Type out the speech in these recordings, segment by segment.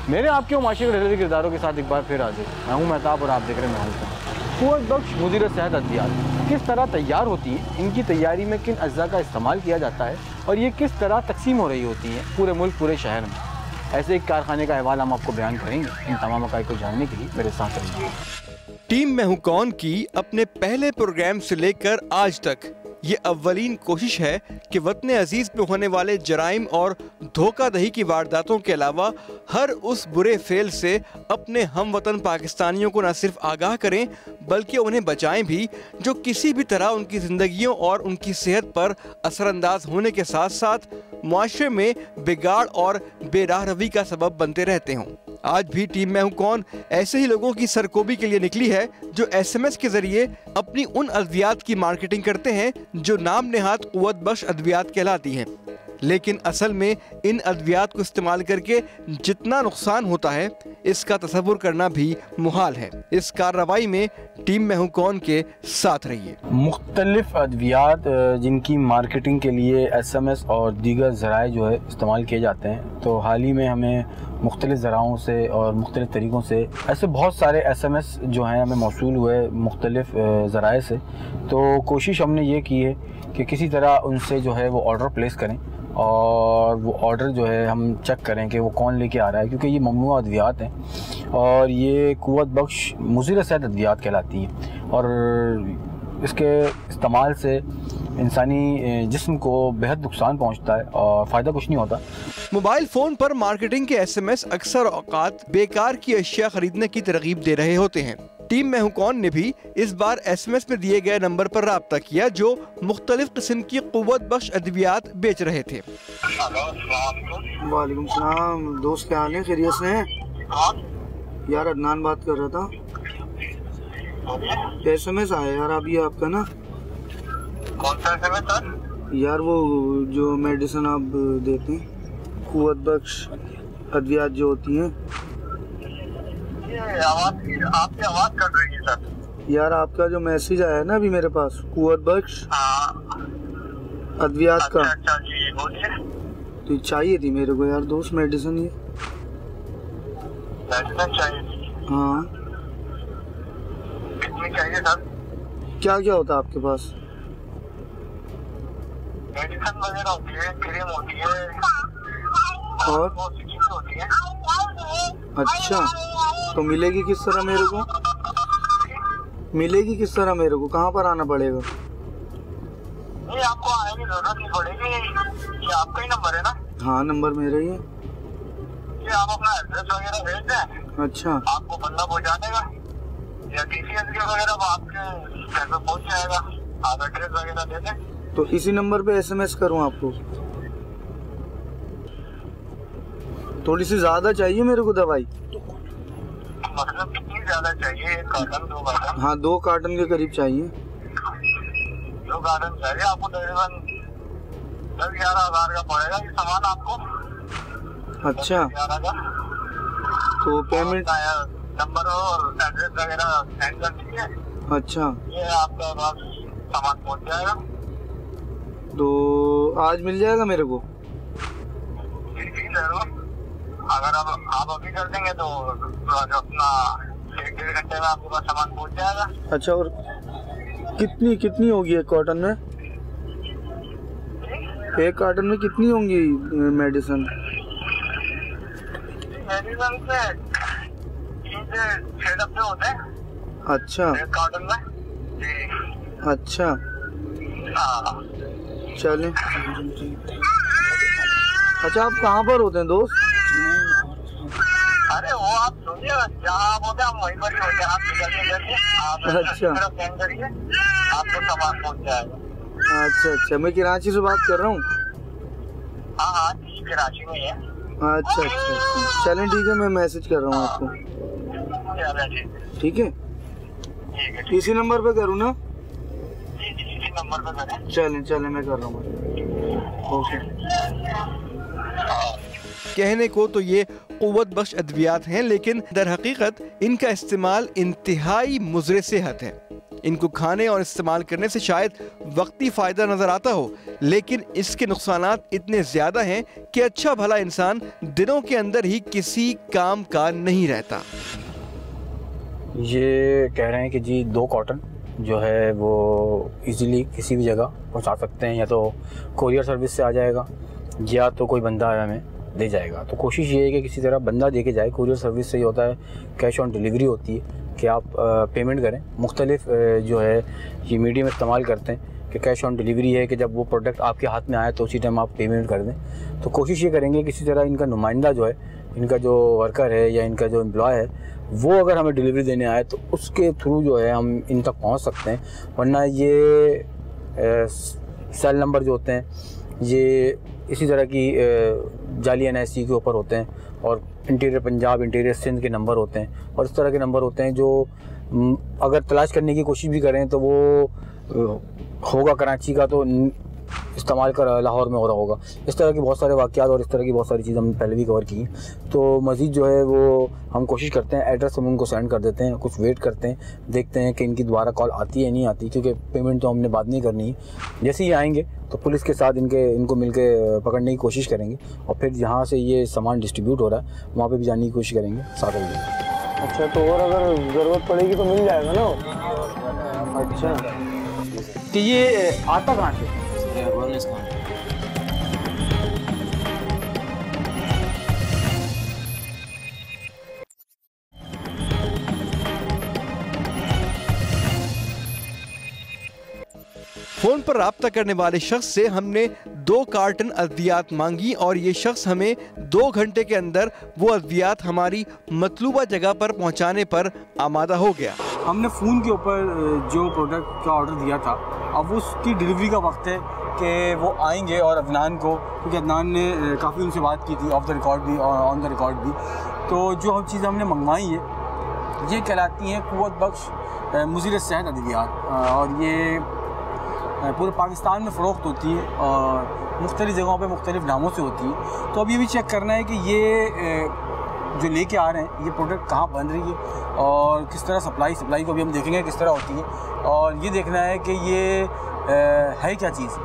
मेरे आपके माशी के रिलेटेड किरदारों के साथ एक बार फिर हाजिर। मैं हूँ मेहताब और आप देख रहे हैं मैं हूँ। कुव्वत बख्श मुदीर सेहत अद्वियात किस तरह तैयार होती है, इनकी तैयारी में किन अज्जा का इस्तेमाल किया जाता है और ये किस तरह तकसीम हो रही होती हैं पूरे मुल्क पूरे शहर में, ऐसे एक कारखाने का अहवाल हम आपको बयान करेंगे। इन तमाम हक़ाइक़ को जानने के लिए मेरे साथ रहिए। टीम मैं हूं कौन की अपने पहले प्रोग्राम से लेकर आज तक ये अव्वलीन कोशिश है कि वतन अजीज में होने वाले जराइम और धोखाधही की वारदातों के अलावा हर उस बुरे फेल से अपने हम वतन पाकिस्तानियों को न सिर्फ आगाह करें बल्कि उन्हें बचाएं भी, जो किसी भी तरह उनकी ज़िंदगियों और उनकी सेहत पर असरअंदाज होने के साथ साथ मुआशरे में बिगाड़ और बेराह रवी का सबब बनते रहते हों। आज भी टीम मैं हूं कौन ऐसे ही लोगों की सरकोबी के लिए निकली है जो SMS के जरिए अपनी उन अद्वियात की मार्केटिंग करते हैं जो नाम नेहाद कुव्वत बख्श अद्वियात कहलाती हैं, लेकिन असल में इन अद्वियात को इस्तेमाल करके जितना नुकसान होता है इसका तसव्वुर करना भी मुहाल है। इस कार्रवाई में टीम मैं हूं कौन के साथ रहिए। मुख्तलिफ अद्वियात जिनकी मार्केटिंग के लिए SMS और दीगर ज़राए जो है इस्तेमाल किए जाते हैं, तो हाल ही में हमें मुख्तलिफ ज़राओं से और मुख्तलिफ तरीक़ों से ऐसे बहुत सारे SMS जो हैं हमें मौसूल हुए मुख्तलिफ ज़राए से। तो कोशिश हमने ये की है कि किसी तरह उनसे जो है वो ऑर्डर प्लेस करें और वो ऑर्डर जो है हम चेक करें कि वो कौन लेके आ रहा है, क्योंकि ये ममनूआ अद्वियात हैं और ये कुव्वत बख्श मुज़ीर सेहत अद्वियात कहलाती हैं और इसके इस्तेमाल से इंसानी जिस्म को बेहद नुकसान पहुंचता है और फ़ायदा कुछ नहीं होता। मोबाइल फ़ोन पर मार्केटिंग के SMS अक्सर औकात बेकार की अशिया खरीदने की तरगीब दे रहे होते हैं। टीम मैं हूं कौन ने भी इस बार SMS में दिए गए नंबर पर राब्ता किया जो मुख्तलिफ किस्म की कुव्वत बख्श अद्वियात बेच रहे थे। वालेकुम सलाम दोस्त, क्या हाल है? खैरियत से हैं? यार अदनान बात कर रहा था। SMS आया यार अभी आपका ना। कौन सा SMS सर? यार वो जो मेडिसिन आप देते हैं कुव्वत बख्श अद्वियात जो होती हैं। आपकी आवाज़ कट रही है सर। यार आपका जो मैसेज आया है ना अभी मेरे पास कुव्वत बख्श अद्वियात का। अच्छा जी बोलिए। तो चाहिए थी मेरे को यार दोस्त मेडिसिन। ये मेडिसिन चाहिए थी? हाँ। कितनी चाहिए सर? क्या क्या होता है आपके पास? मेडिसिन वगैरह होती है, क्रीम होती है और बहुत सी चीजें होती है। अच्छा, तो मिलेगी किस तरह मेरे को? मिलेगी किस तरह मेरे को? कहाँ पर आना पड़ेगा? नहीं आपको आने की जरूरत नहीं पड़ेगी, ये आपका ही नंबर है ना? हाँ नंबर मेरा ही है। ये आप अपना एड्रेस वगैरह भेज दें। अच्छा, आपको बंदा पहुँचा देगा या TCS के वगैरह आपके घर पे पहुँच जाएगा। आप एड्रेस वगैरह दे दें। तो इसी नंबर पे SMS करूँ आपको? थोड़ी सी ज्यादा चाहिए मेरे को दवाई। मतलब कितनी ज्यादा चाहिए? 1 कार्टन 2 कार्टन? हाँ 2 कार्टन के करीब चाहिए। 2 कार्टन चाहिए आपको? तकरीबन 10-11 हज़ार का पड़ेगा ये सामान आपको। अच्छा, 11 का। तो पेमेंट नंबर और एड्रेस वगैरह सेंड कर दीजिए। अच्छा, ये आपका पास सामान पहुंच जाएगा। तो आज मिल जाएगा मेरे को? जी जरूर। अगर आप अभी कर देंगे तो अपना 1-1.5 घंटे में आपके पास सामान पहुंच जाएगा। अच्छा, और कितनी होगी 1 कार्टन में? 1 कार्टन में कितनी होंगी मेडिसिन? मेडिसिन से 3 से 6 डब्बे होते हैं। अच्छा 1 कार्टन में जी। अच्छा, हाँ चलें। अच्छा, आप कहाँ पर होते हैं दोस्त? अरे वो आप सुनिए, जहाँ आप होते हैं हम वहीं पर ही होते हैं। आप निकल के अच्छा। सेंड करिए, आपको सामान पहुँच जाएगा। अच्छा, मैं कराची से बात कर रहा हूँ। हाँ जी कराची में है। अच्छा, चलें ठीक है, मैं मैसेज कर रहा हूँ आपको। ठीक है, इसी नंबर पे करूँ ना? इसी नंबर पे करें। चलें मैं कर रहा हूँ। ओके। कहने को तो ये कुव्वत बख्श अद्वियात हैं, लेकिन दर हकीकत इनका इस्तेमाल इंतहाई मुज़र सेहत है। इनको खाने और इस्तेमाल करने से शायद वक्ती फ़ायदा नज़र आता हो, लेकिन इसके नुकसानात इतने ज़्यादा हैं कि अच्छा भला इंसान दिनों के अंदर ही किसी काम का नहीं रहता। ये कह रहे हैं कि जी 2 कॉटन जो है वो इजीली किसी भी जगह पहुंचा सकते हैं, या तो कोरियर सर्विस से आ जाएगा या तो कोई बंदा हमें दे जाएगा। तो कोशिश ये है कि किसी तरह बंदा दे के जाए। कोरियर सर्विस से ये होता है कैश ऑन डिलीवरी होती है कि आप पेमेंट करें। मुख्तलिफ जो है ये मीडियम इस्तेमाल करते हैं कि कैश ऑन डिलीवरी है कि जब वो प्रोडक्ट आपके हाथ में आए तो उसी टाइम आप पेमेंट कर दें। तो कोशिश ये करेंगे किसी तरह इनका नुमाइंदा जो है, इनका जो वर्कर है या इनका जो एम्प्लॉय है, वो अगर हमें डिलीवरी देने आए तो उसके थ्रू जो है हम इन तक पहुंच सकते हैं। वरना ये सेल नंबर जो होते हैं ये इसी तरह की जाली NIC के ऊपर होते हैं और इंटीरियर पंजाब, इंटीरियर सिंध के नंबर होते हैं और इस तरह के नंबर होते हैं जो अगर तलाश करने की कोशिश भी करें तो वो होगा कराची का तो इस्तेमाल कर लाहौर में हो रहा होगा। इस तरह के बहुत सारे वाक़यात और इस तरह की बहुत सारी चीज़ें हमने पहले भी कवर की। तो मज़ीद जो है वो हम कोशिश करते हैं, एड्रेस हम उनको सेंड कर देते हैं, कुछ वेट करते हैं, देखते हैं कि इनकी दोबारा कॉल आती है नहीं आती, क्योंकि पेमेंट तो हमने बाद नहीं करनी है। जैसे ही आएंगे तो पुलिस के साथ इनको मिल के पकड़ने की कोशिश करेंगे और फिर जहाँ से ये सामान डिस्ट्रीब्यूट हो रहा है वहाँ पर भी जाने की कोशिश करेंगे साथ में। अच्छा, तो और अगर ज़रूरत पड़ेगी तो मिल जाएगा ना? अच्छा, कि ये आता कहाँ से? फोन पर राब्ता करने वाले शख्स से हमने 2 कार्टन अद्वियात मांगी और ये शख्स हमें 2 घंटे के अंदर वो अद्वियात हमारी मतलूबा जगह पर पहुंचाने पर आमादा हो गया। हमने फ़ोन के ऊपर जो प्रोडक्ट का ऑर्डर दिया था, अब उसकी डिलीवरी का वक्त है कि वो आएंगे और अदनान को, क्योंकि अदनान ने काफ़ी उनसे बात की थी ऑफ द रिकॉर्ड भी और ऑन द रिकॉर्ड भी, तो जो हम चीज़ें हमने मंगवाई है ये कहलाती हैं क़ुव्वत बख्श मुज़ीर सेहत अद्वियात और ये पूरे पाकिस्तान में फ़रोख्त होती है और मुख्तलिफ़ जगहों पे मुख्तलिफ़ नामों से होती है। तो अब ये भी चेक करना है कि ये जो लेके आ रहे हैं ये प्रोडक्ट कहाँ बन रही है और किस तरह सप्लाई को भी हम देखेंगे किस तरह होती है, और ये देखना है कि ये है क्या चीज़,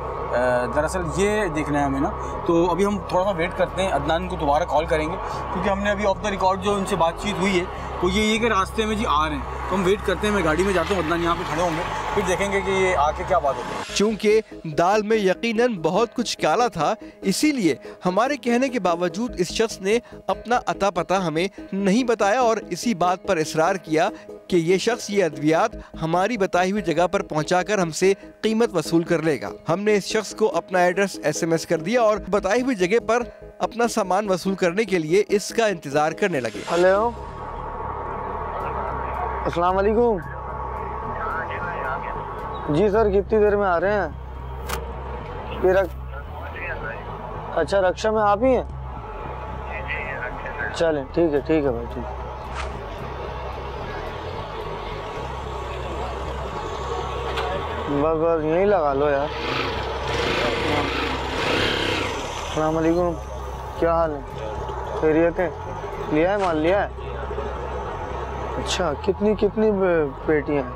दरअसल ये देखना है हमें ना। तो अभी हम थोड़ा सा वेट करते हैं, अदनान को दोबारा कॉल करेंगे क्योंकि हमने अभी ऑफ द रिकॉर्ड जो उनसे बातचीत हुई है तो ये कि रास्ते में जी आ रहे हैं, तो हम वेट करते हैं। मैं गाड़ी में जाता हूँ, अदनान यहाँ पे खड़े होंगे, फिर देखेंगे कि ये आके क्या बात होती है। चूँकि दाल में यकीनन बहुत कुछ काला था, इसीलिए हमारे कहने के बावजूद इस शख्स ने अपना अता पता हमें नहीं बताया और इसी बात पर इसरार किया कि ये शख्स ये अद्वियात हमारी बताई हुई जगह पर पहुंचाकर हमसे कीमत वसूल कर लेगा। हमने इस शख्स को अपना एड्रेस SMS कर दिया और बताई हुई जगह पर अपना सामान वसूल करने के लिए इसका इंतजार करने लगे। हेलो, अस्सलाम वालेकुम। जी सर, कितनी देर में आ रहे हैं? फिर अच्छा, रक्षा में आप ही हैं? चलें, ठीक है भाई, ठीक। बस यहीं लगा लो यार। अस्सलाम वालेकुम, क्या हाल है? खैरियत है? लिया है माल, लिया है? अच्छा, कितनी पेटियाँ हैं?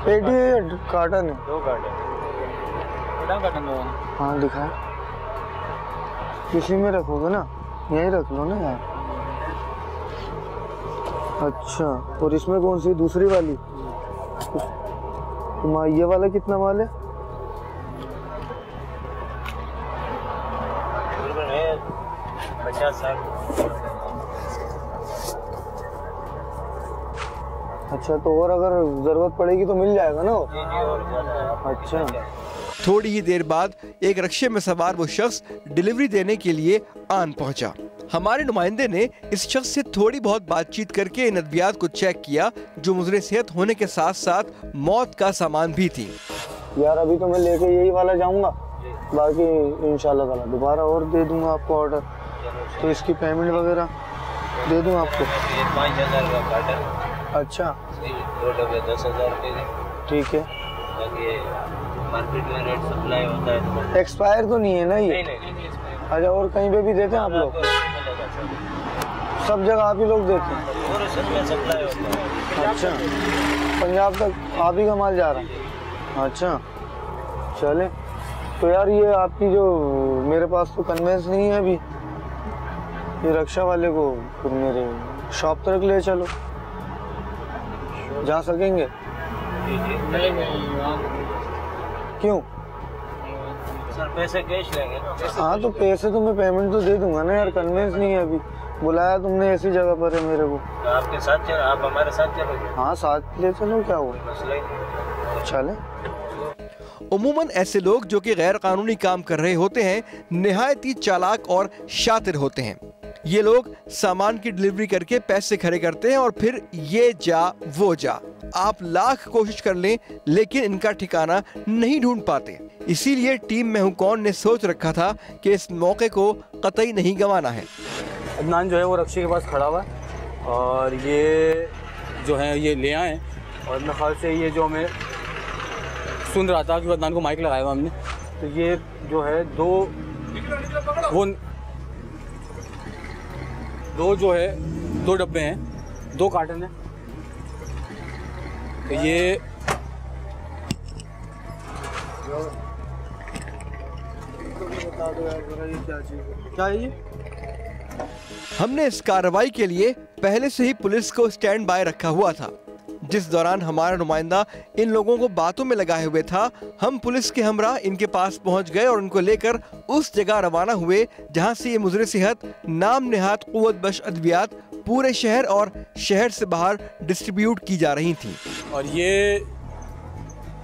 पेटी है या कार्टन है? 2 कार्टन। हाँ दिखाए। किसी में रखोगे ना? यहीं रख लो ना यार। अच्छा, और इसमें कौन सी दूसरी वाली? ये वाला कितना माल है? अच्छा, तो और अगर जरूरत पड़ेगी तो मिल जाएगा ना? अच्छा। थोड़ी ही देर बाद एक रक्शे में सवार वो शख्स डिलीवरी देने के लिए आन पहुंचा। हमारे नुमाइंदे ने इस शख्स से थोड़ी बहुत बातचीत करके इन अद्वियात को चेक किया जो मुज़रे सेहत होने के साथ साथ मौत का सामान भी थी। यार अभी तो मैं लेके यही वाला जाऊंगा, बाकी इंशाल्लाह ताला दोबारा और दे दूंगा आपको ऑर्डर। तो इसकी पेमेंट वगैरह दे दूं आपको? 5,000 का कार्टन। अच्छा, 2 डब्बे 10,000 रुपये। ठीक है। मार्केट में रेट सप्लाई होता है। एक्सपायर तो नहीं है ना ये? नहीं। अच्छा, और कहीं पे भी देते हैं आप लोग? सब जगह आप ही लोग देते हैं? पूरे सब में सप्लाई होता है। अच्छा, पंजाब तक आप ही का माल जा रहा है? अच्छा चले। तो यार ये आपकी जो मेरे पास तो कन्वेंस नहीं है अभी, ये रक्षा वाले को फिर मेरे शॉप तक ले चलो, जा सकेंगे? क्यों? सर पैसे कैश लेंगे ना? हाँ तो पैसे तो मैं पेमेंट तो दे दूंगा ना यार, कन्वेंस नहीं है अभी। बुलाया तुमने ऐसी जगह पर है मेरे को। तो आपके साथ चलो, आप हमारे साथ चलोगे? हाँ साथ ले चलो, क्या हुआ? मसला ही नहीं। चले। उमूमन ऐसे लोग जो कि गैर कानूनी काम कर रहे होते हैं निहायत ही चालाक और शातिर होते हैं। ये लोग सामान की डिलीवरी करके पैसे खड़े करते हैं और फिर ये जा वो जा। आप लाख कोशिश कर लें लेकिन इनका ठिकाना नहीं ढूंढ पाते। इसीलिए टीम मैं हूं कौन ने सोच रखा था कि इस मौके को कतई नहीं गंवाना है। अदनान जो है वो रक्षे के पास खड़ा हुआ है और ये जो है ये ले आए और मेरे ख्याल से ये जो हमें सुन रहा था कि अदनान को माइक लगाया हुआ हमने, तो ये जो है दो डब्बे हैं, 2 कार्टन हैं। तो ये बता दो यार ये क्या चीज़ है? क्या है ये? हमने इस कार्रवाई के लिए पहले से ही पुलिस को स्टैंड बाय रखा हुआ था। जिस दौरान हमारा नुमाइंदा इन लोगों को बातों में लगाए हुए था, हम पुलिस के हमरा इनके पास पहुंच गए और उनको लेकर उस जगह रवाना हुए जहां से ये मुज़रे सेहत नाम नेहात कुव्वत बख्श अद्वियात पूरे शहर और शहर से बाहर डिस्ट्रीब्यूट की जा रही थी। और ये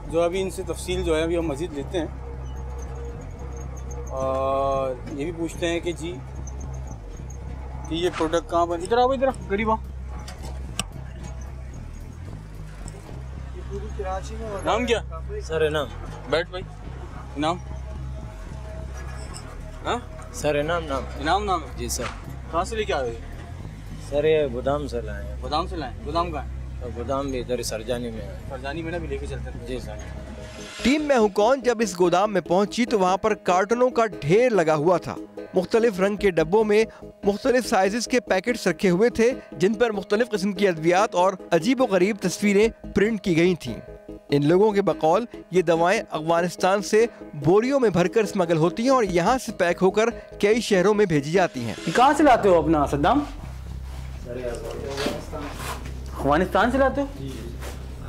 जो अभी इनसे तफसील जो है अभी हम मज़ीद लेते हैं और ये भी पूछते हैं कि जी कि ये प्रोडक्ट कहाँ पर। इधर आओ, इधर गरीब आओ। नाम क्या? सर इनाम। बैठ भाई। इनाम? हाँ सर इनाम नाम। इनाम नाम है? जी सर। कहाँ से लेके आए? सर ये गोदाम से लाए हैं। गोदाम से लाए? गोदाम कहाँ है? और गोदाम भी इधर सरजानी में है। सरजानी में ना भी लेके चलते हैं। जी सर। टीम मैं हूं कौन जब इस गोदाम में पहुंची तो वहां पर कार्टनों का ढेर लगा हुआ था। मुख्तलिफ रंग के डब्बों में मुख्तलिफ साइजेस के पैकेट्स रखे हुए थे जिन पर मुख्तलिफ किस्म की अद्वियात और अजीब व गरीब तस्वीरें प्रिंट की गई थीं। इन लोगों के बकौल ये दवाएं अफगानिस्तान से बोरियों में भरकर स्मगल होती हैं और यहाँ से पैक होकर कई शहरों में भेजी जाती हैं। कहाँ से लाते हो अपना सद्दाम? अफगानिस्तान से लाते हो?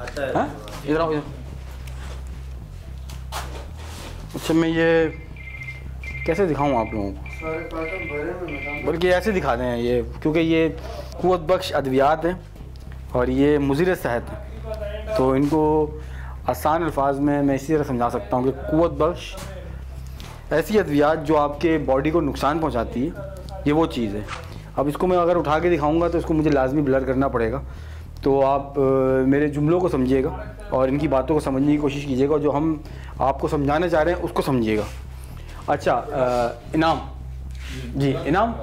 आता है। इधर आओ, इधर। अच्छा मैं ये कैसे दिखाऊं आप लोगों को? सारे कार्टन भरे में, बल्कि ऐसे दिखा दें ये, क्योंकि ये कुव्वत बख्श अद्वियात हैं और ये मुज़ीर सेहत हैं, तो इनको आसान अल्फाज में मैं इसी तरह समझा सकता हूँ कि कुव्वत बख्श ऐसी अद्वियात जो आपके बॉडी को नुकसान पहुँचाती है, ये वो चीज़ है। अब इसको मैं अगर उठा के दिखाऊँगा तो इसको मुझे लाजमी ब्लर करना पड़ेगा, तो आप मेरे जुमलों को समझिएगा और इनकी बातों को समझने की कोशिश कीजिएगा, जो हम आपको समझाना चाह रहे हैं उसको समझिएगा। अच्छा इनाम जी, इनाम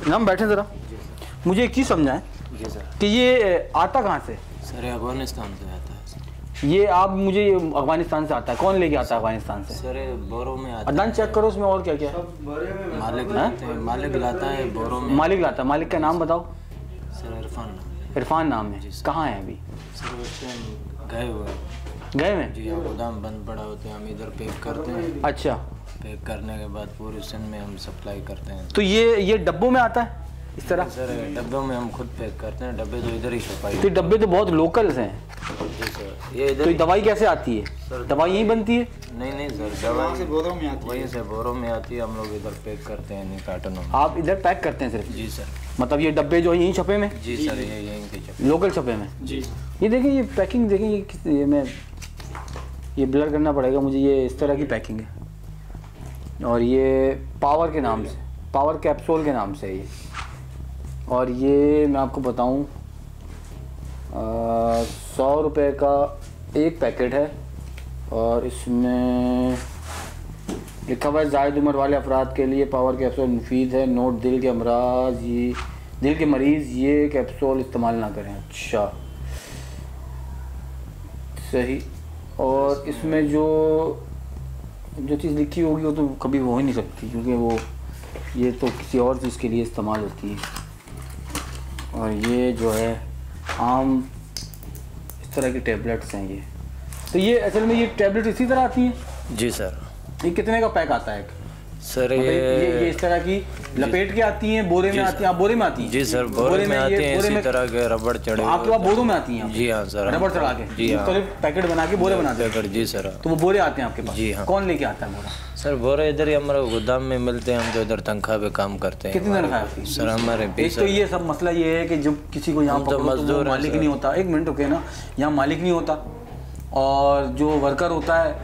इनाम बैठे ज़रा, मुझे एक चीज़ समझाएं जी सर। कि ये आता कहाँ से? सर अफगानिस्तान से आता है सर। ये आप मुझे अफगानिस्तान से आता है, कौन लेके आता है अफगानिस्तान से? सर बोरों में आता अदनान चेक करो उसमें और क्या क्या है। है। मालिक लाते हैं, मालिक लाता है बोरों में। मालिक लाता है, मालिक का नाम बताओ। सर इरफान। इरफान नाम है। कहाँ है अभी? सर उस टाइम गए हुए हैं। गए में? जी हाँ, गोदाम बंद पड़ा होते हैं, हम इधर पैक करते हैं। अच्छा, पैक करने के बाद पूरे सिंध में हम सप्लाई करते हैं। तो ये डब्बों में आता है इस तरह? सर डब्बों में हम खुद पैक करते हैं, डब्बे तो इधर ही छुपाई। तो डब्बे तो बहुत लोकल्स हैं, जी सर। ये इधर तो ही- दवाई कैसे आती है? दवाई यहीं बनती है? नहीं सर, दवाई से बोरों में आती है। वहीं से बोरों में आती है, हम लोग इधर पैक करते हैं कार्टनों में। आप इधर पैक करते हैं सिर्फ? जी सर। मतलब ये डब्बे जो है यहीं छपे में? जी सर, ये यहीं के चक्कर। लोकल छपे में? जी। ये देखें, ये पैकिंग देखें, ये मैं ये ब्लर करना पड़ेगा मुझे। ये इस तरह की पैकिंग है और ये पावर के नाम से, पावर कैप्सूल के नाम से ये। और ये मैं आपको बताऊं 100 रुपये का एक पैकेट है और इसमें लिखा हुआ है ज़ायद उम्र वाले अफराद के लिए पावर कैप्सूल मुफीद है। नोट दिल के अमराज, ये दिल के मरीज़ ये कैप्सूल इस्तेमाल ना करें। अच्छा सही। और इसमें जो चीज़ लिखी होगी वो तो कभी हो ही नहीं सकती, क्योंकि वो ये तो किसी और चीज़ के लिए इस्तेमाल होती है। और ये जो है आम इस तरह की टेबलेट्स हैं ये। तो ये असल में ये टेबलेट इसी तरह आती हैं? जी सर। ये कितने का पैक आता है? सर ये इस तरह की लपेट के आती हैं, बोरे में आती हैं? आप बोरे में आती हैं? जी सर, बोरे में आती हैं, इसी तरह के रबड़ चढ़े। आपके पास बोरों में आती हैं? जी हाँ सर, रबड़ चढ़ा के। जी हाँ, पैकेट बना के बोरे बनाते हैं? जी सर। तो वो बोरे आते हैं आपके पास? जी हाँ। कौन लेके आता है बोरा? सर बोरे इधर ही हमारे गोदाम में मिलते हैं, हम तो इधर तनख्वाह पे काम करते हैं। कितनी तनख्वाह है? सर हमारे एक तो ये सब मसला ये है कि जब किसी को यहाँ मजदूर मालिक नहीं होता, एक मिनट रुके ना, यहाँ मालिक नहीं होता और जो वर्कर होता है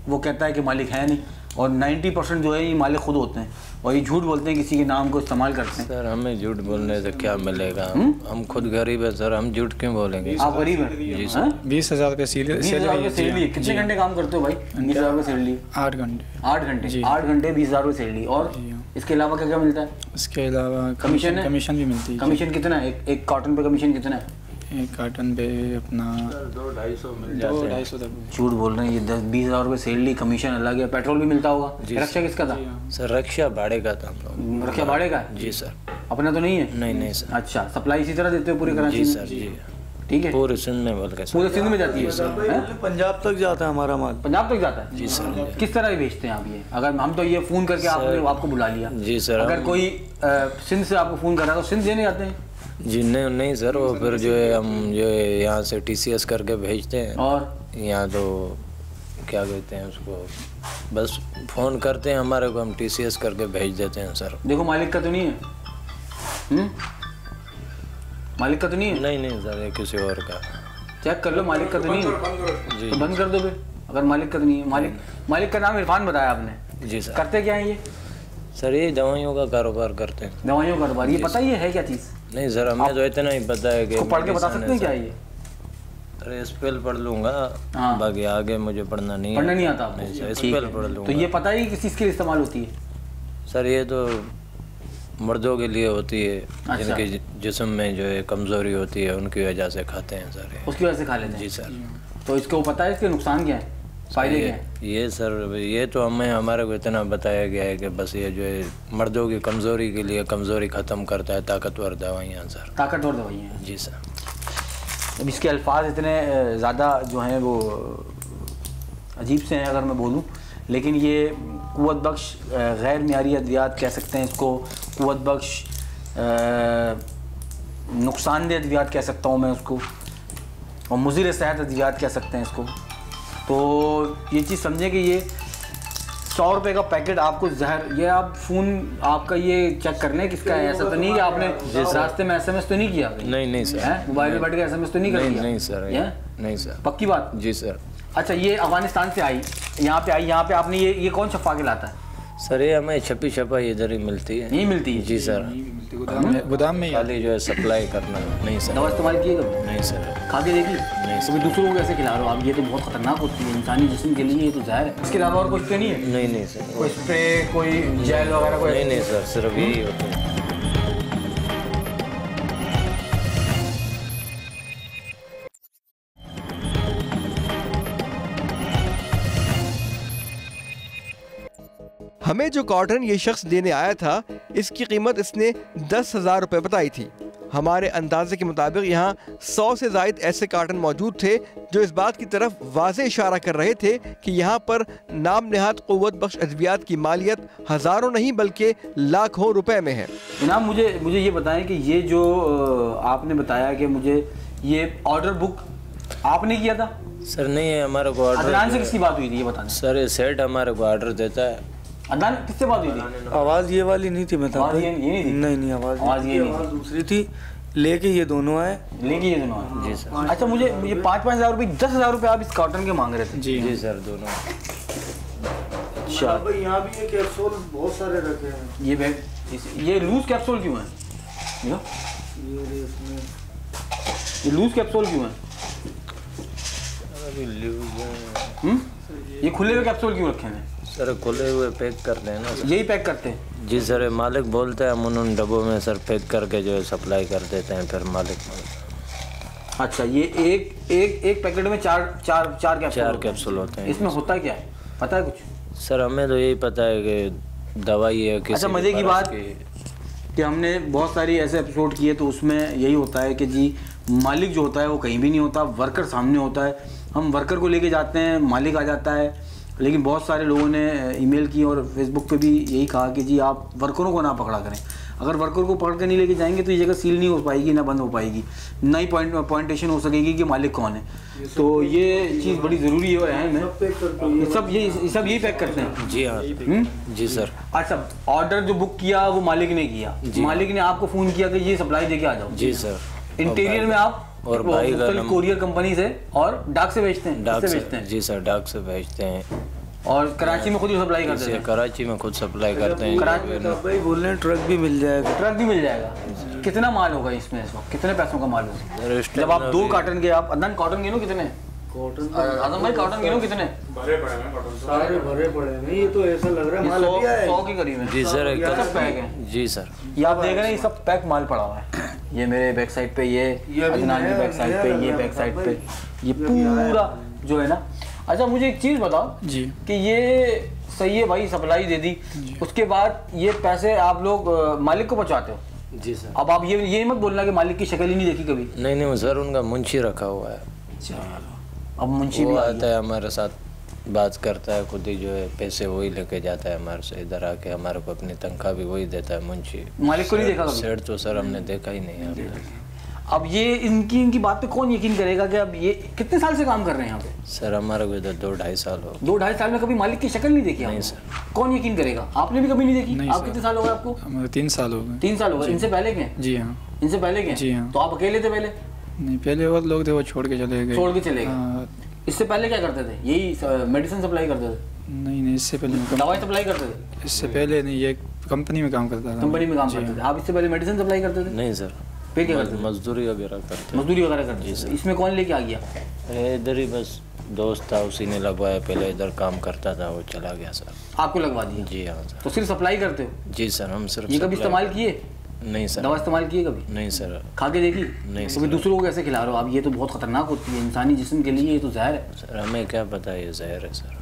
वो कहता है कि मालिक है नहीं, और 90% जो है ये मालिक खुद होते हैं और ये झूठ बोलते हैं, किसी के नाम को इस्तेमाल करते हैं। सर हमें झूठ बोलने से क्या मिलेगा? हम खुद गरीब है सर, हम झूठ क्यों बोलेंगे? आप गरीब हैं? जी सर। 20,000 रुपये सैलरी। कितने घंटे काम करते हो भाई? 20,000 रुपये सैलरी? 8 घंटे। 8 घंटे? 8 घंटे 20,000 रुपये सैलरी। और इसके अलावा क्या क्या मिलता है? इसके अलावा कमीशन है? कमीशन भी मिलती है। कमीशन कितना है? एक कार्टन पे कमीशन कितना है? एक कार्टन पे अपना 200-250 मिल जाते हैं। 200-250 तक। झूठ बोल रहे हैं, ये 10-20,000 रुपये सैलरी, कमीशन अलग है, पेट्रोल भी मिलता होगा। रक्षा किसका था? सर रक्षा भाड़े का था हम लोग। रक्षा भाड़े का है? जी सर। अपना तो नहीं है? नहीं सर। अच्छा, सप्लाई इसी तरह देते हो पूरे कराची जी में? सर जी। ठीक है, पूरे सिंध में बोल के पूरे सिंध में जाती है सर? पंजाब तक जाता है हमारा माल। पंजाब तक जाता है? जी सर। किस तरह ही भेजते हैं आप ये? अगर हम तो ये फ़ोन करके आपको बुला लिया, जी सर। अगर कोई सिंध से आपको फ़ोन कर रहा है तो सिंध देने जाते हैं? जी नहीं सर, वो फिर जो है हम जो है यहाँ से TCS करके भेजते हैं, और यहाँ तो क्या कहते हैं उसको, बस फ़ोन करते हैं हमारे को, हम TCS करके भेज देते हैं सर। देखो मालिक का तो नहीं है? मालिक का तो नहीं है? नहीं सर, ये किसी और का। चेक कर लो, मालिक का तो नहीं है? जी तो बंद कर दो फिर, अगर मालिक का तो नहीं है। मालिक का नाम इरफान बताया आपने? जी सर। करते क्या है ये? सर ये दवाइयों का कारोबार करते हैं। दवाइयों का कारोबार? ये पता ही है क्या चीज़? नहीं सर, हमें तो इतना ही पता है कि पढ़ के बता सकते हैं क्या ये? अरे स्पेल पढ़ लूँगा, हाँ। बाकी आगे मुझे पढ़ना नहीं आता आपको? नहीं सर, स्पेल पढ़ लूँगा। तो ये पता ही किस चीज़ के लिए इस्तेमाल होती है? सर ये तो मर्दों के लिए होती है, अच्छा। जिनके जिस्म में जो है कमज़ोरी होती है, उनकी वजह से खाते हैं सर। उसकी वजह से खा लेते हैं? जी सर। तो इसको पता है इसके नुकसान क्या है, फायदे क्या हैं? ये सर, ये तो हमारे को इतना बताया गया है कि बस ये जो है मर्दों की कमज़ोरी के लिए कमज़ोरी ख़त्म करता है, ताकतवर दवाइयाँ सर। ताकतवर दवाइयाँ? जी सर। अब इसके अल्फाज इतने ज़्यादा जो हैं वो अजीब से हैं अगर मैं बोलूँ, लेकिन ये क़ुव्वत बख्श गैर मियारी अद्वियात कह सकते हैं इसको, क़ुव्वत बख्श नुकसानदेह अद्वियात कह सकता हूँ मैं उसको, और मुज़िर सेहत अद्वियात कह सकते हैं इसको। तो ये चीज़ समझें कि ये 100 रुपये का पैकेट आपको जहर, ये आप फ़ोन आपका ये चेक कर लें किसका है। ऐसा तो नहीं कि आपने रास्ते में SMS तो नहीं किया? नहीं सर। मोबाइल में बैठ के SMS तो नहीं कर दिया? नहीं सर। नहीं सर। पक्की बात? जी सर। अच्छा, ये अफगानिस्तान से आई, यहाँ पे आपने ये कौन छपा के लाता है? सर ये हमें छपी छपाई इधर ही मिलती है। नहीं मिलती है? जी सर। गोदाम में खाली जो है सप्लाई करना। नहीं सर। दवा इस्तेमाल किए कभी? नहीं सर। खा के देख ली? नहीं कभी दूसरों को कैसे खिला रहे हो आप? ये तो बहुत खतरनाक होती है इंसानी जिस्म के लिए, ये तो जहर है। इसके अलावा और कुछ तो नहीं है? नहीं सर। कोई स्प्रे, कोई जेल वगैरह कोई? नहीं सर, सिर्फ यही होता है। हमें जो कॉटन ये शख्स देने आया था, इसकी कीमत इसने 10,000 रुपये बताई थी। हमारे अंदाजे के मुताबिक यहाँ 100 से ज़ायद ऐसे कार्टन मौजूद थे जो इस बात की तरफ वाज़े इशारा कर रहे थे कि यहाँ पर नाम नहाद क़ुव्वत बख्श अद्वियात की मालियत हज़ारों नहीं बल्कि लाखों रुपए में है। जनाब मुझे ये बताएं कि ये जो आपने बताया कि मुझे ये ऑर्डर बुक आपने किया था? सर नहीं है, हमारे को ऑर्डर। अदनान से किसकी बात हुई थी ये बताना? सर ये सेट हमारे को ऑर्डर देता है। अदनान किससे बात हुई थी? आवाज़ ये वाली नहीं थी, बता। आवाज़ ये नहीं थी? नहीं आवाज़ ये नहीं थी, दूसरी थी। लेके ये दोनों आए। लेके ये दोनों आए? जी सर। अच्छा, मुझे 5,000 रुपये 10,000 रुपये आप इस कॉटन के मांग रहे थे? जी सर, दोनों। अच्छा, यहाँ भी ये कैप्सूल बहुत सारे रखे हैं। ये बैग ये लूज कैप्सूल क्यों है? ये लूज कैप्सूल क्यों है? ये खुले हुए कैप्सूल क्यों रखे हैं? सर खुले हुए पैक करते हैं ना सर। यही पैक करते हैं? जी सर, मालिक बोलता है, हम उन डब्बों में सर पैक करके जो है सप्लाई कर देते हैं, फिर मालिक। अच्छा, ये एक पैकेट में चार कैप्सूल होते हैं। इसमें होता क्या है, पता है कुछ? सर हमें तो यही पता है कि दवाई है। अच्छा, मज़े की बात, कि हमने बहुत सारी ऐसे एपिसोड किए तो उसमें यही होता है कि जी मालिक जो होता है वो कहीं भी नहीं होता, वर्कर सामने होता है। हम वर्कर को लेके जाते हैं, मालिक आ जाता है। लेकिन बहुत सारे लोगों ने ईमेल की और फेसबुक पे भी यही कहा कि जी आप वर्करों को ना पकड़ा करें। अगर वर्कर को पकड़ के नहीं लेके जाएंगे तो ये जगह सील नहीं हो पाएगी, ना बंद हो पाएगी, ना ही पॉइंटेशन हो सकेगी कि मालिक कौन है। तो ये चीज़ बड़ी ज़रूरी है और अहम है। सब यही पैक करते हैं। जी हाँ। जी सर। अच्छा, ऑर्डर जो बुक किया वो मालिक ने किया, मालिक ने आपको फ़ोन किया कि ये सप्लाई दे के आ जाओ। जी सर। इंटीरियर में आप और भाई का कोरियर कंपनी से और डाक से भेजते हैं? डाक से भेजते हैं। जी सर, डाक से भेजते हैं। और कराची में खुद ही सप्लाई करते हैं? कराची में खुद सप्लाई करते हैं। भाई बोल रहे हैं ट्रक भी मिल जाएगा। ट्रक भी मिल जाएगा। कितना माल होगा इसमें इस वक्त? कितने पैसों का माल होगा? जब आप 2 कार्टन के, आप अदनान कॉटन गिनो कितने? आजम भाई कॉटन गिनो कितने? सारे भरे पड़े हैं। ये तो ऐसा लग रहा है माल 100 के करीब है। जी सर, सब पैक है। जी सर। ये आप देख रहे हैं, ये सब पैक माल पड़ा हुआ है। ये मेरे बैक साइड पे, ये अदनान की बैक साइड पे, ये बैक साइड पे, ये पूरा जो है ना। अच्छा, मुझे एक चीज़ बताओ जी कि ये सही है भाई, सप्लाई दे दी, उसके बाद ये पैसे आप लोग मालिक को पहुंचाते हो? जी सर। अब आप ये मत बोलना कि मालिक की शक्ल ही नहीं देखी कभी। नहीं सर, उनका मुंशी रखा हुआ है। अब मुंशी वो भी आता है हमारे साथ, बात करता है, खुद ही जो है पैसे वही लेके जाता है हमारे से। इधर आके हमारे को अपनी तनख्वाह भी वही देता है मुंशी। मालिक को नहीं देखा कभी? सेठ तो सर हमने देखा ही नहीं है। अब ये इनकी बात पे कौन यकीन करेगा कि अब ये कितने साल से काम कर रहे हैं यहाँ पे? सर हमारे को इधर 2-2.5 साल हो। 2-2.5 साल में कभी मालिक की शक्ल नहीं देखी? नहीं सर। कौन यकीन करेगा? आपने भी कभी नहीं देखी? आप कितने साल हो गए आपको? हमारे 3 साल हो गए। 3 साल हो गए। इनसे पहले के? जी हाँ। इनसे पहले के? जी हाँ। तो आप अकेले थे पहले? नहीं, पहले और लोग थे, वो छोड़ के चले गए। छोड़ के चले गए। इससे पहले क्या करते थे? यही मेडिसिन सप्लाई करते थे? नहीं, इससे पहले दवाई सप्लाई करते थे? इससे पहले नहीं, ये कंपनी में काम करता था। कंपनी में काम करते थे। आप इससे पहले मेडिसिन सप्लाई करते थे? नहीं सर। फिर क्या करते थे? मजदूरी वगैरह करते। मजदूरी वगैरह करते थे। इसमें कौन लेके आ गया? इधर ही बस दोस्त था, उसी ने लगवाया। पहले इधर काम करता था, वो चला गया सर। आपको लगवा दिया? जी हाँ सर। तो सिर्फ सप्लाई करते हो? जी सर, हम सिर्फ। ये कभी इस्तेमाल किए? नहीं सर। दवा इस्तेमाल किए कभी? नहीं सर। खा के देखी? नहीं तो सर। फिर दूसरों को कैसे खिला रहे हो आप? ये तो बहुत खतरनाक होती है इंसानी जिस्म के लिए, ये तो जहर है। सर हमें क्या पता ये जहर है सर।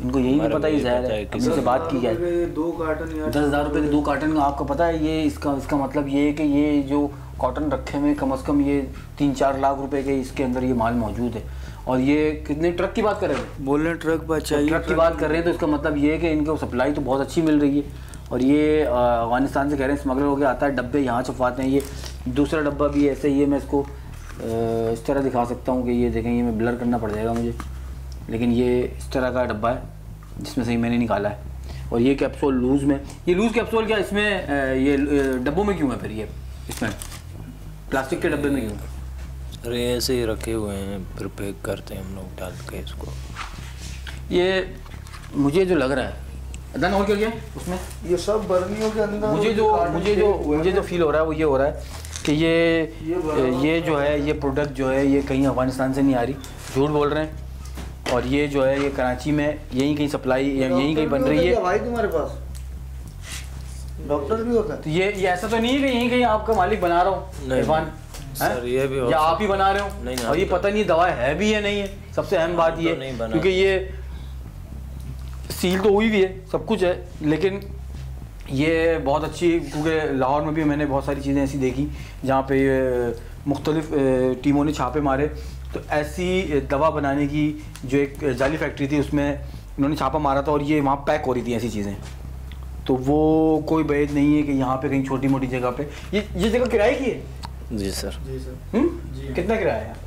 इनको यही नहीं पता ये जहर है। किसी से बात की जाए 2 कार्टन 10,000 रुपये के 2 कार्टन का आपको पता है ये इसका मतलब ये है कि ये जो कॉटन रखे हुए कम से कम ये 3-4 लाख रुपए के इसके अंदर ये माल मौजूद है। और ये कितने ट्रक की बात कर रहे हैं? बोल रहे हैं ट्रक बचाइए। ट्रक की बात कर रहे हैं तो इसका मतलब ये है कि इनको सप्लाई तो बहुत अच्छी मिल रही है। और ये अफगानिस्तान से कह रहे हैं स्मगलर होकर आता है, डब्बे यहाँ छुपवाते हैं। ये दूसरा डब्बा भी ऐसे ही है, मैं इसको इस तरह दिखा सकता हूँ कि ये देखें, ये मैं ब्लर करना पड़ जाएगा मुझे, लेकिन ये इस तरह का डब्बा है जिसमें से ही मैंने निकाला है। और ये कैप्सूल लूज़ में, ये लूज़ कैप्सूल क्या इसमें ये डब्बों में क्यों है फिर? ये इसमें प्लास्टिक के डब्बे में क्यों? अरे ऐसे ही रखे हुए हैं, फिर पैक करते हैं हम लोग डाल के इसको। ये मुझे जो लग रहा है अदन और क्या उसमें, ये सब बर्नियों के अंदर मुझे जो फील हो रहा है वो ये हो रहा है कि ये जो है ये प्रोडक्ट जो है ये कहीं अफगानिस्तान से नहीं आ रही, झूठ बोल रहे हैं। और ये जो है ये कराची में यहीं कहीं सप्लाई यहीं कहीं बन रही है। भाई तुम्हारे पास डॉक्टर भी होता है? तो ये ऐसा तो नहीं है कि यहीं कहीं आपका मालिक बना रहा हो इरफान सर? ये भी या आप ही बना रहे हो? नहीं, और ये पता नहीं दवा है भी या नहीं है। सबसे अहम बात ये, क्योंकि ये सील तो हुई भी है, सब कुछ है, लेकिन ये बहुत अच्छी, क्योंकि लाहौर में भी मैंने बहुत सारी चीज़ें ऐसी देखी जहाँ पे मुख्तलिफ टीमों ने छापे मारे, तो ऐसी दवा बनाने की जो एक जाली फैक्ट्री थी उसमें इन्होंने छापा मारा था और ये वहाँ पैक हो रही थी ऐसी चीज़ें। तो वो कोई बैद नहीं है कि यहाँ पे कहीं छोटी मोटी जगह पे ये जगह किराए की है? जी सर। कितना किराया है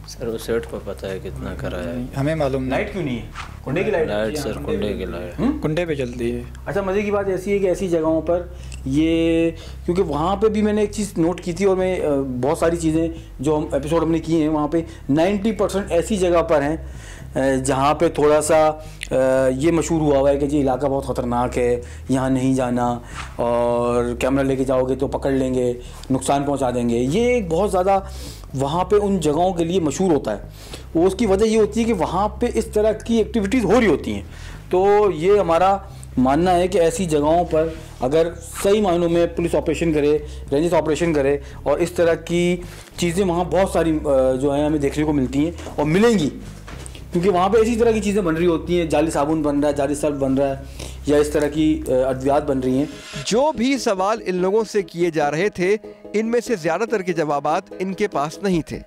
सर? वो सेठ को पता है कितना किराया है। हमें मालूम नहीं। लाइट क्यों नहीं है? कुंडे की लाइट सर, कुंडे की लाइट कुंडे पे चलती है। अच्छा, मज़े की बात ऐसी है कि ऐसी जगहों पर ये, क्योंकि वहाँ पे भी मैंने एक चीज़ नोट की थी और मैं बहुत सारी चीज़ें जो हम एपिसोड हमने किए हैं वहाँ पे 90% ऐसी जगह पर हैं जहाँ पे थोड़ा सा ये मशहूर हुआ हुआ है कि जी इलाका बहुत ख़तरनाक है, यहाँ नहीं जाना, और कैमरा लेके जाओगे तो पकड़ लेंगे, नुकसान पहुँचा देंगे। ये एक बहुत ज़्यादा वहाँ पे उन जगहों के लिए मशहूर होता है। वो उसकी वजह ये होती है कि वहाँ पे इस तरह की एक्टिविटीज़ हो रही होती हैं। तो ये हमारा मानना है कि ऐसी जगहों पर अगर सही मायनों में पुलिस ऑपरेशन करे, रेंजर्स ऑपरेशन करे, और इस तरह की चीज़ें वहाँ बहुत सारी जो है हमें देखने को मिलती हैं और मिलेंगी, क्योंकि वहाँ पे इसी तरह की चीज़ें बन रही होती हैं। जाली साबुन बन रहा है, जाली सर्फ बन रहा है, या इस तरह की अद्वियात बन रही हैं। जो भी सवाल इन लोगों से किए जा रहे थे, इनमें से ज़्यादातर के जवाबात इनके पास नहीं थे।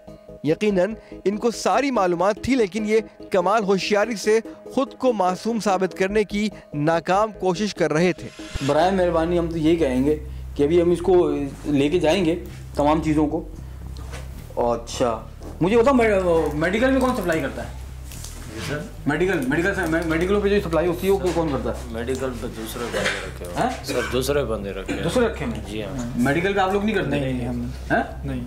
यकीनन इनको सारी मालूमात थी, लेकिन ये कमाल होशियारी से खुद को मासूम साबित करने की नाकाम कोशिश कर रहे थे। बराए मेहरबानी हम तो यही कहेंगे कि अभी हम इसको लेके जाएंगे तमाम चीज़ों को। अच्छा मुझे बताओ मेडिकल में कौन सप्लाई करता है? मेडिकलों पे जो सप्लाई होती है वो कौन करता है? मेडिकल पे दूसरे बंदे रखे हुए हैं सर, दूसरे बंदे रखे हैं। दूसरे रखे हैं? जी हाँ। मेडिकल पे आप लोग नहीं करते? नहीं हम नहीं।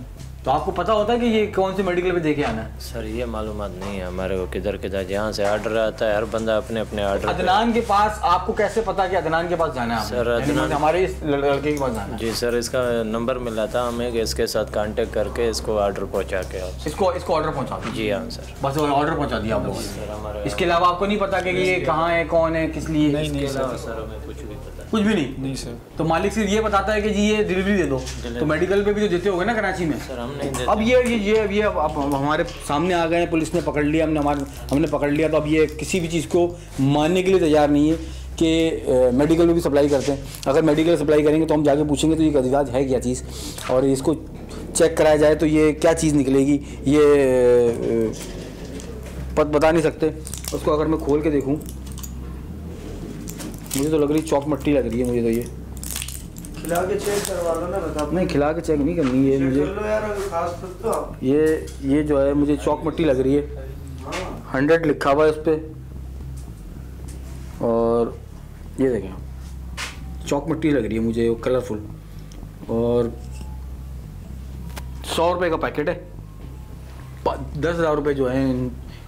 तो आपको पता होता है कि ये कौन से मेडिकल पे देके आना है? सर ये मालूमात नहीं है हमारे को, किधर किधर जहाँ से ऑर्डर आता है हर बंदा अपने अपने ऑर्डर। अदनान के पास आपको कैसे पता कि अदनान के पास जाना है? सर अदनान हमारे इस लड़के के पास जाना है। जी सर, इसका नंबर मिला था हमें कि इसके साथ कांटेक्ट करके इसको ऑर्डर पहुँचा के आप इसको ऑर्डर पहुँचा दिया? जी हाँ सर, बस ऑर्डर पहुँचा दिया आप लोगों ने? सर हमारे इसके अलावा आपको नहीं पता कि ये कहाँ है, कौन है, किस लिए? नहीं सर हमें कुछ भी पता कुछ भी नहीं सर। तो मालिक सिर्फ ये बताता है कि जी ये डिलीवरी दे दो। तो मेडिकल पे भी तो देते होगे ना कराची में? सर हम नहीं देते। अब ये अब हमारे सामने आ गए हैं, पुलिस ने पकड़ लिया, हमने पकड़ लिया, तो अब ये किसी भी चीज़ को मानने के लिए तैयार नहीं है कि मेडिकल में भी सप्लाई करते हैं। अगर मेडिकल सप्लाई करेंगे तो हम जाके पूछेंगे तो ये अधिकाज है क्या चीज़, और इसको चेक कराया जाए तो ये क्या चीज़ निकलेगी ये बता नहीं सकते। उसको अगर मैं खोल के देखूँ मुझे तो लग रही चौक मट्टी लग रही है मुझे तो। ये खिला के चेक करवा लो ना, बता। नहीं खिला के चेक नहीं करनी है मुझे, तो ये जो है मुझे चौक मट्टी लग रही है। 100 लिखा हुआ है उस पर, और ये देखें चौक मट्टी लग रही है मुझे कलरफुल, और 100 रुपये का पैकेट है। 10,000 रुपये जो है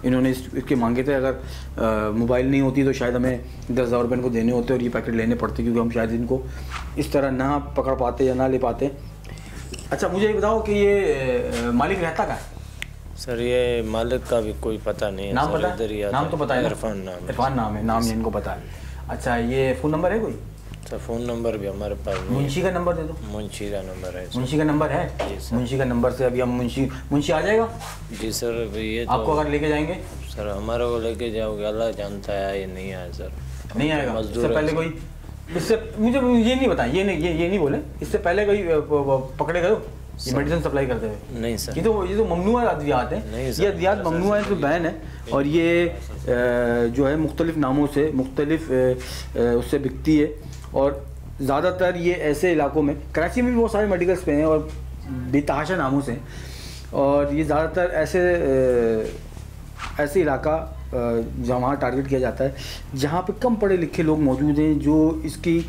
इन्होंने इसके मांगे थे। अगर मोबाइल नहीं होती तो शायद हमें 10,000 रुपये इनको देने होते और ये पैकेट लेने पड़ते, क्योंकि हम शायद इनको इस तरह ना पकड़ पाते या ना ले पाते। अच्छा मुझे ये बताओ कि ये मालिक रहता कहाँ है? सर ये मालिक का भी कोई पता नहीं है। नाम पता है? नाम तो पता है? इरफान नाम है। नाम इनको पता है। अच्छा ये फ़ोन नंबर है कोई? सर फ़ोन नंबर भी हमारे पास नहीं। मुंशी का नंबर दे दो। मुंशी का नंबर है? मुंशी का नंबर है? जी सर। मुंशी का नंबर से अभी हम मुंशी आ जाएगा? जी सर। ये तो आपको अगर लेके जाएंगे? सर हमारे को लेके जाओगे, अल्लाह जानता है ये नहीं आया सर। नहीं आएगा? इससे पहले कोई इससे मुझे ये नहीं बताएं, ये नहीं बोले इससे पहले कोई पकड़े गए ये मेडिसिन सप्लाई करते हुए? नहीं सर। ये तो ममनुआ अद्वियात है। ये अद्वियात ममनुआ है तो बैन है, और ये जो है मुख्तलिफ नामों से मुख्तलिफ उससे बिकती है। और ज़्यादातर ये ऐसे इलाकों में, कराची में भी बहुत सारे मेडिकल्स पे हैं और बेतहाशा नामों से, और ये ज़्यादातर ऐसे इलाका जहाँ टारगेट किया जाता है जहाँ पे कम पढ़े लिखे लोग मौजूद हैं, जो इसकी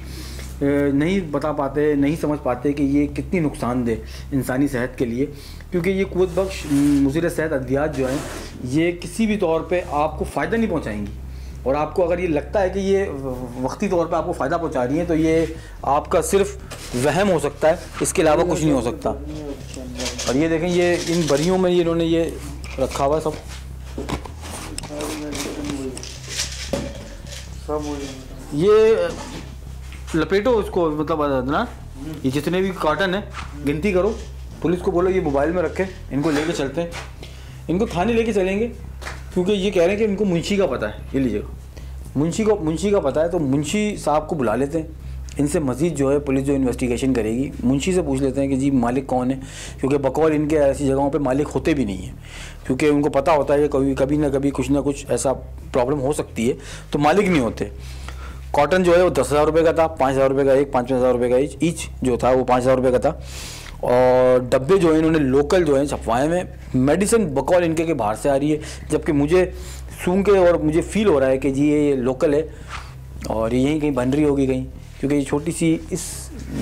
नहीं बता पाते, नहीं समझ पाते कि ये कितनी नुकसानदेह इंसानी सेहत के लिए, क्योंकि ये क़ुव्वत बख्श मुज़िर सेहत अद्वियात जो हैं ये किसी भी तौर पे आपको फ़ायदा नहीं पहुँचाएंगी। और आपको अगर ये लगता है कि ये वक्ती तौर पे आपको फ़ायदा पहुँचा रही हैं तो ये आपका सिर्फ वहम हो सकता है, इसके अलावा कुछ नहीं हो सकता। और ये देखें ये इन बरियों में ये इन्होंने ये रखा हुआ है सब। ये लपेटो इसको, मतलब ना ये जितने भी कार्टन है गिनती करो, पुलिस को बोलो ये मोबाइल में रखे, इनको लेके चलते हैं, इनको थाने लेके चलेंगे, क्योंकि ये कह रहे हैं कि इनको मुंशी का पता है। ये लीजिएगा, मुंशी का पता है, तो मुंशी साहब को बुला लेते हैं, इनसे मज़ीद जो है पुलिस जो इन्वेस्टिगेशन करेगी मुंशी से पूछ लेते हैं कि जी मालिक कौन है, क्योंकि बकौल इनके ऐसी जगहों पे मालिक होते भी नहीं हैं, क्योंकि उनको पता होता है कि कभी ना कभी कुछ ना कुछ ऐसा प्रॉब्लम हो सकती है, तो मालिक नहीं होते। कॉटन जो है वो 10,000 रुपये का था, 5,000 रुपये का एक, 5,000 रुपये का ईच जो था वो 5,000 रुपये का था। और डब्बे जो है इन्होंने लोकल जो है छपवाए में, मेडिसिन बकौल इनके के बाहर से आ रही है, जबकि मुझे सूंघ के और मुझे फील हो रहा है कि जी ये लोकल है और यहीं कहीं बन रही होगी कहीं, क्योंकि ये छोटी सी इस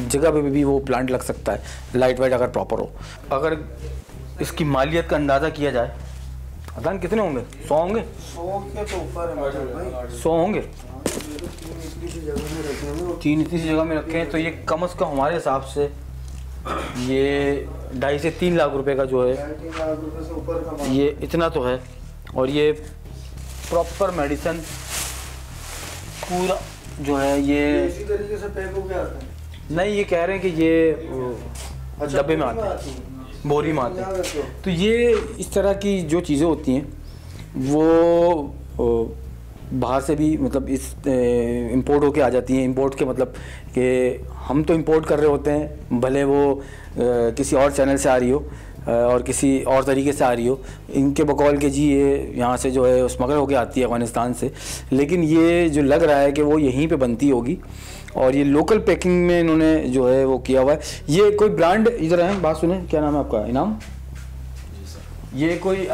जगह पे भी वो प्लांट लग सकता है, लाइट वाइट अगर प्रॉपर हो। अगर इसकी मालियत का अंदाज़ा किया जाए, पता नहीं कितने होंगे, 100 होंगे, 100 के तो ऊपर है, 100 होंगे। 3 इतनी सी जगह में रखे हैं, तो ये कम अज़ कम हमारे हिसाब से ये 2.5 से 3 लाख रुपए का जो है, 3 लाख रुपए से ऊपर का ये इतना तो है। और ये प्रॉपर मेडिसिन पूरा जो है ये इसी तरीके से पैक हो गया आता है। नहीं, ये कह रहे हैं कि ये डब्बे में आते हैं, बोरी में आते हैं। तो ये इस तरह की जो चीज़ें होती हैं वो बाहर से भी मतलब इस इंपोर्ट होके आ जाती हैं। इंपोर्ट के मतलब कि हम तो इंपोर्ट कर रहे होते हैं, भले वो किसी और चैनल से आ रही हो और किसी और तरीके से आ रही हो, इनके बकौल के जी ये यहाँ से जो है स्मगल होके आती है अफ़गानिस्तान से, लेकिन ये जो लग रहा है कि वो यहीं पे बनती होगी और ये लोकल पैकिंग में इन्होंने जो है वो किया हुआ है। ये कोई ब्रांड, इधर है, बात सुने, क्या नाम है आपका? इनाम? ये कोई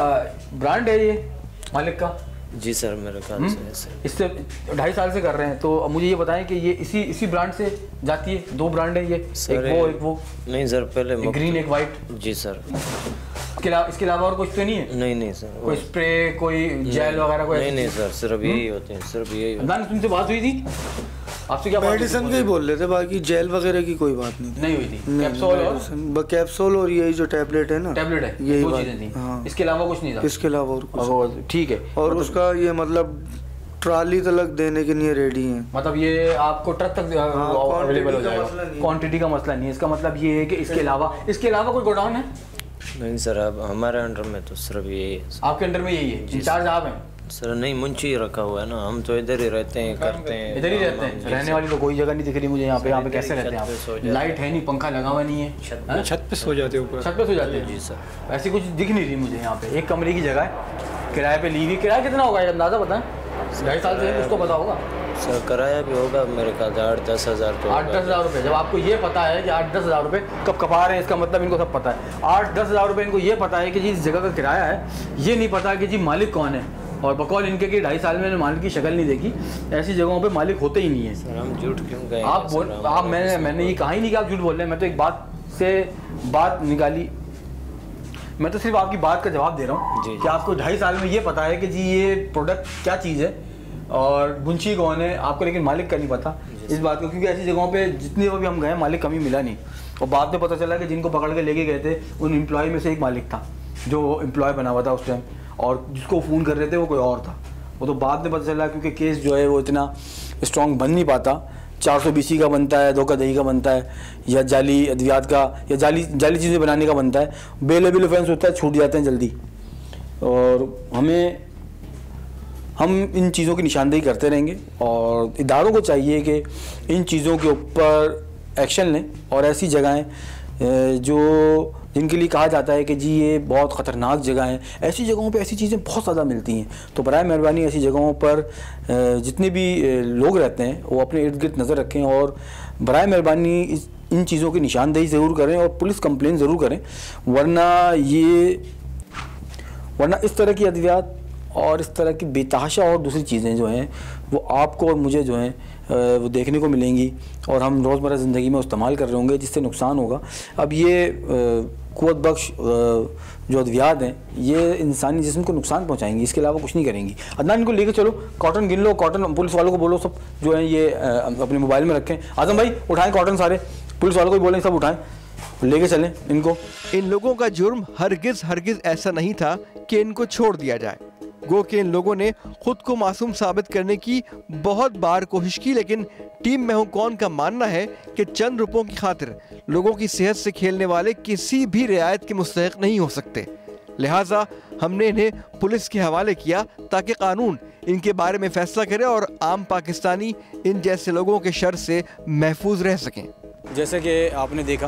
ब्रांड है ये मालिक का? जी सर, मेरे ख्याल से सर। इससे 2.5 साल से कर रहे हैं, तो अब मुझे ये बताएं कि ये इसी ब्रांड से जाती है? 2 ब्रांड है ये, एक वो नहीं सर, पहले ग्रीन एक वाइट। जी सर। इसके अलावा और कुछ तो नहीं है? नहीं सर। कोई स्प्रे, कोई जेल वगैरह कोई? नहीं सर, सिर्फ यही होते हैं, सिर्फ यही। तुमसे बात हुई थी आपसे? क्या मेडिसिन का ही बोल रहे थे, बाकी जेल वगैरह की कोई बात नहीं हुई थी। कैप्सूल और यही जो टैबलेट है ना, टैबलेट है, यही दो चीजें थी। हाँ। इसके अलावा कुछ नहीं था? इसके अलावा और कुछ ठीक है। और उसका ये मतलब ट्राली तक देने के लिए रेडी है, मतलब ये आपको ट्रक तक अवेलेबल हो जाएगा, क्वांटिटी का मसला नहीं है। इसका मतलब ये है कि इसके अलावा कोई गोडाउन है? नहीं सर, अब हमारे अंडर में तो सिर्फ यही है। आपके अंडर में यही है? इंचार्ज आप हैं सर? नहीं, मुंशी रखा हुआ है ना, हम तो इधर ही रहते हैं, करते हैं, इधर ही रहते हैं। रहने वाली तो कोई जगह नहीं दिख रही मुझे यहाँ पे कैसे रहते हैं आप? लाइट है नहीं, पंखा लगा हुआ नहीं है, छत पे सो जाते हैं, ऊपर छत पे सो जाते हैं? जी सर। ऐसी कुछ दिख नहीं रही मुझे यहाँ पे। 1 कमरे की जगह है, किराए पे ली हुई। किराया कितना होगा ये अंदाजा बताएं? 2.5 साल से कुछ तो पता होगा सर। किराया भी होगा मेरे ख्याल से 8-10 हज़ार। तो 8-10 हज़ार रुपये। जब आपको ये पता है कि 8-10 हज़ार रुपये कब कपा रहे हैं, इसका मतलब इनको सब पता है। 8-10 हज़ार रुपये इनको ये पता है कि जी इस जगह का किराया है, ये नहीं पता कि जी मालिक कौन है। और बकौल इनके कि 2.5 साल में मालिक की शक्ल नहीं देखी। ऐसी जगहों पे मालिक होते ही नहीं है। सर हम झूठ क्यों कहें? आप मैंने ये कहा ही नहीं कि आप झूठ बोल रहे हैं। मैं तो एक बात से बात निकाली, मैं तो सिर्फ आपकी बात का जवाब दे रहा हूँ कि आपको 2.5 साल में ये पता है कि जी ये प्रोडक्ट क्या चीज़ है और मुंशी कौन है आपको, लेकिन मालिक का नहीं पता इस बात को। क्योंकि ऐसी जगहों पे जितनी भी हम गए मालिक कभी मिला नहीं। और बाद में पता चला कि जिनको पकड़ के लेके गए थे उन एम्प्लॉय में से एक मालिक था जो एम्प्लॉय बना हुआ था उस टाइम, और जिसको फ़ोन कर रहे थे वो कोई और था। वो तो बाद में पता चला, क्योंकि केस जो है वो इतना स्ट्रॉन्ग बन नहीं पाता। 420 का बनता है, धोखाधड़ी का बनता है, या जाली अद्वियात का, या जाली चीज़ें बनाने का बनता है। बेलेबल ऑफेंस होता है, छूट जाते हैं जल्दी। और हम इन चीज़ों की निशानदेही करते रहेंगे और इदारों को चाहिए कि इन चीज़ों के ऊपर एक्शन लें। और ऐसी जगहें जो जिनके लिए कहा जाता है कि जी ये बहुत ख़तरनाक जगह हैं, ऐसी जगहों पे ऐसी चीज़ें बहुत ज़्यादा मिलती हैं। तो बराए मेहरबानी ऐसी जगहों पर जितने भी लोग रहते हैं वो अपने इर्द गिर्द नज़र रखें और बराए मेहरबानी इन चीज़ों की निशानदेही ज़रूर करें और पुलिस कंप्लेन ज़रूर करें। वरना इस तरह की अद्वियात और इस तरह की बेतहाशा और दूसरी चीज़ें जो हैं वो आपको और मुझे जो हैं वो देखने को मिलेंगी और हम रोज़मर्रा ज़िंदगी में इस्तेमाल कर रहे होंगे, जिससे नुकसान होगा। अब ये क़ुव्वत बख्श जो अद्वियात हैं ये इंसानी जिस्म को नुकसान पहुंचाएंगी, इसके अलावा कुछ नहीं करेंगी। अदनान इनको लेके चलो, कॉटन गिन लो, कॉटन पुलिस वालों को बोलो सब जो है ये अपने मोबाइल में रखें। आजम भाई उठाएं कॉटन, सारे पुलिस वालों को भी बोलें सब उठाएं, लेके चलें इनको। इन लोगों का जुर्म हरगिज ऐसा नहीं था कि इनको छोड़ दिया जाए। गो कि इन लोगों ने खुद को मासूम साबित करने की बहुत बार कोशिश की, लेकिन टीम मैं हूं कौन का मानना है कि चंद रुपयों की खातिर लोगों की सेहत से खेलने वाले किसी भी रियायत के मुस्तहिक नहीं हो सकते। लिहाजा हमने इन्हें पुलिस के हवाले किया ताकि कानून इनके बारे में फैसला करे और आम पाकिस्तानी इन जैसे लोगों के शर से महफूज रह सकें। जैसे कि आपने देखा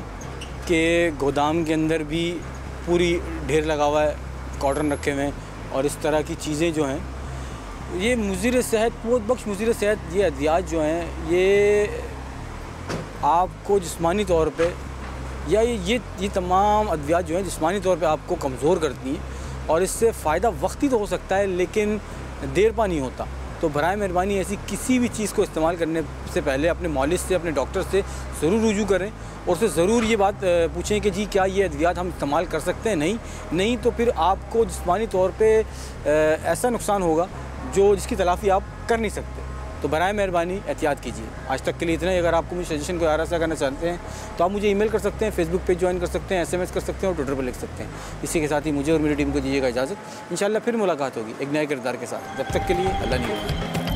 कि गोदाम के अंदर भी पूरी ढेर लगा हुआ है, कॉटन रखे हुए हैं और इस तरह की चीज़ें जो हैं ये मुज़िर सेहत, क़ुव्वत बख्श मुज़िर सेहत, ये अद्वियात जो हैं ये आपको जिस्मानी तौर पे या ये तमाम अद्वियात जो हैं जिस्मानी तौर पे आपको कमज़ोर करती हैं और इससे फ़ायदा वक्ती तो हो सकता है लेकिन देर पा नहीं होता। तो बराए मेहरबानी ऐसी किसी भी चीज़ को इस्तेमाल करने से पहले अपने मौलिद से, अपने डॉक्टर से ज़रूर रुजू करें और उससे ज़रूर ये बात पूछें कि जी क्या ये अद्वियात हम इस्तेमाल कर सकते हैं। नहीं तो फिर आपको जिस्मानी तौर पे ऐसा नुकसान होगा जिसकी तलाफ़ी आप कर नहीं सकते। तो बराए मेहरबानी एहतियात कीजिए। आज तक के लिए इतना ही। अगर आपको मुझे सजेशन को आरासा करना चाहते हैं तो आप मुझे ईमेल कर सकते हैं, फेसबुक पेज ज्वाइन कर सकते हैं, SMS कर सकते हैं और ट्विटर पर लिख सकते हैं। इसी के साथ ही मुझे और मेरी टीम को दीजिएगा इजाज़त। इंशाल्लाह फिर मुलाकात होगी एक नए किरदार के साथ। जब तक के लिए अल्लाह ने